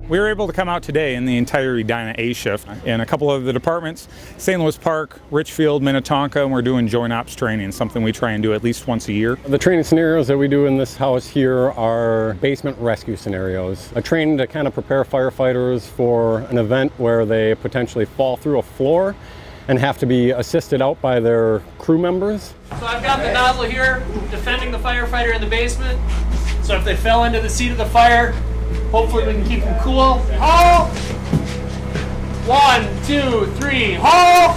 We were able to come out today in the entire Edina A shift in a couple of the departments, St. Louis Park, Richfield, Minnetonka, and we're doing joint ops training, something we try and do at least once a year. The training scenarios that we do in this house here are basement rescue scenarios. A training to kind of prepare firefighters for an event where they potentially fall through a floor and have to be assisted out by their crew members. So I've got the nozzle here defending the firefighter in the basement. So if they fell into the seat of the fire, hopefully we can keep them cool. Haul! 1, 2, 3, haul!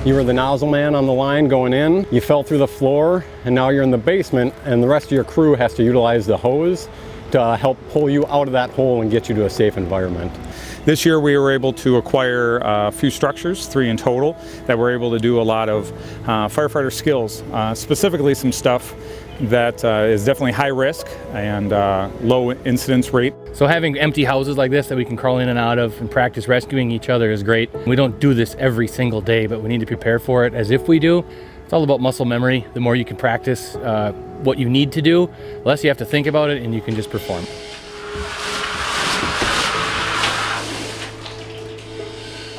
You were the nozzle man on the line going in, you fell through the floor, and now you're in the basement, and the rest of your crew has to utilize the hose to help pull you out of that hole and get you to a safe environment. This year we were able to acquire a few structures, 3 in total, that were able to do a lot of firefighter skills, specifically some stuff that is definitely high risk and low incidence rate. So having empty houses like this that we can crawl in and out of and practice rescuing each other is great. We don't do this every single day, but we need to prepare for it as if we do. It's all about muscle memory. The more you can practice what you need to do, the less you have to think about it and you can just perform.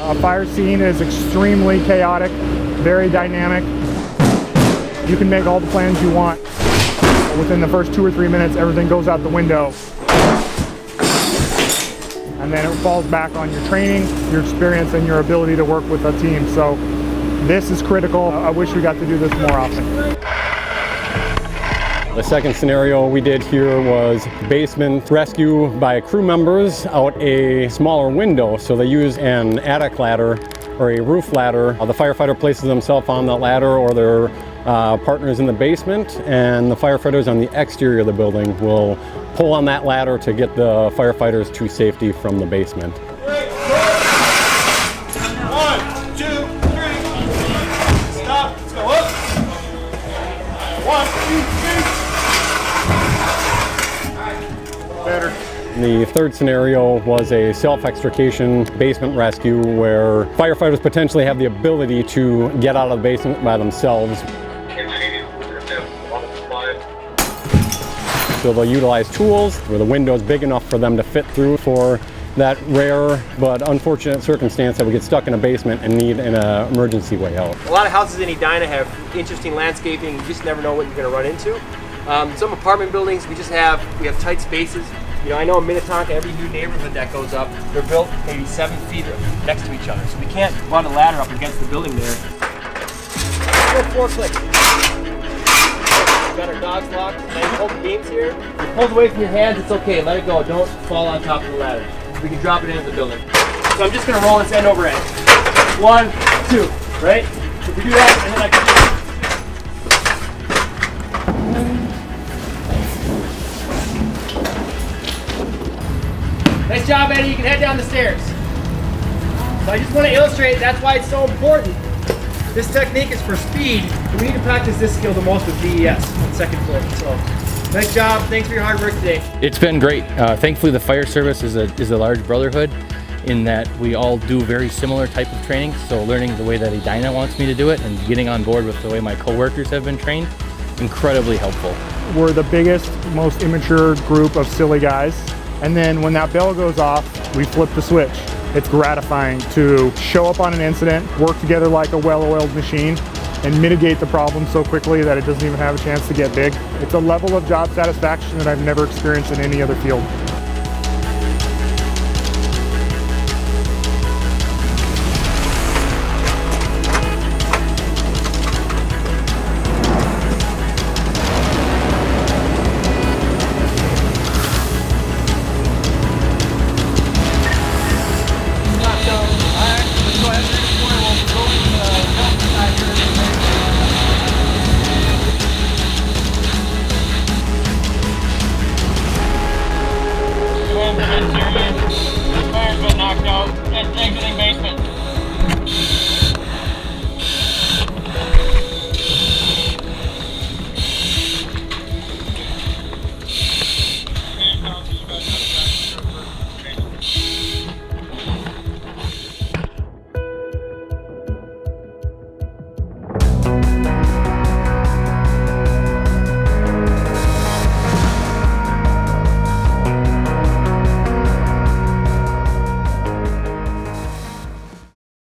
A fire scene is extremely chaotic, very dynamic. You can make all the plans you want. Within the first 2 or 3 minutes, everything goes out the window. And then it falls back on your training, your experience, and your ability to work with a team. So this is critical. I wish we got to do this more often. The second scenario we did here was basement rescue by crew members out a smaller window. So they use an attic ladder or a roof ladder. The firefighter places themselves on the ladder or their partners in the basement, and the firefighters on the exterior of the building will pull on that ladder to get the firefighters to safety from the basement. 1, 2, 3. Stop. Let's go up. 1, 2, 3. Better. The third scenario was a self-extrication basement rescue where firefighters potentially have the ability to get out of the basement by themselves. So they'll utilize tools where the window is big enough for them to fit through for that rare but unfortunate circumstance that we get stuck in a basement and need an emergency way out. A lot of houses in Edina have interesting landscaping. You just never know what you're going to run into. Some apartment buildings, we have tight spaces. You know, I know in Minnetonka, every new neighborhood that goes up, they're built maybe 7 feet next to each other. So we can't run a ladder up against the building there. Go 4 clicks. Got our dogs locked. Now you hold the beams here. You pull it away from your hands, it's okay. Let it go. Don't fall on top of the ladder. We can drop it into the building. So I'm just going to roll this end over end. 1, 2, right? So if we do that, and then I can Nice job, Eddie. You can head down the stairs. So I just want to illustrate that's why it's so important. This technique is for speed. We need to practice this skill the most with VES on second floor. So nice job. Thanks for your hard work today. It's been great. Thankfully, the fire service is a large brotherhood in that we all do very similar type of training. So learning the way that Edina wants me to do it and getting on board with the way my coworkers have been trained, incredibly helpful. We're the biggest, most immature group of silly guys. And then when that bell goes off, we flip the switch. It's gratifying to show up on an incident, work together like a well-oiled machine, and mitigate the problem so quickly that it doesn't even have a chance to get big. It's a level of job satisfaction that I've never experienced in any other field. Fire's been knocked out. Exiting basement.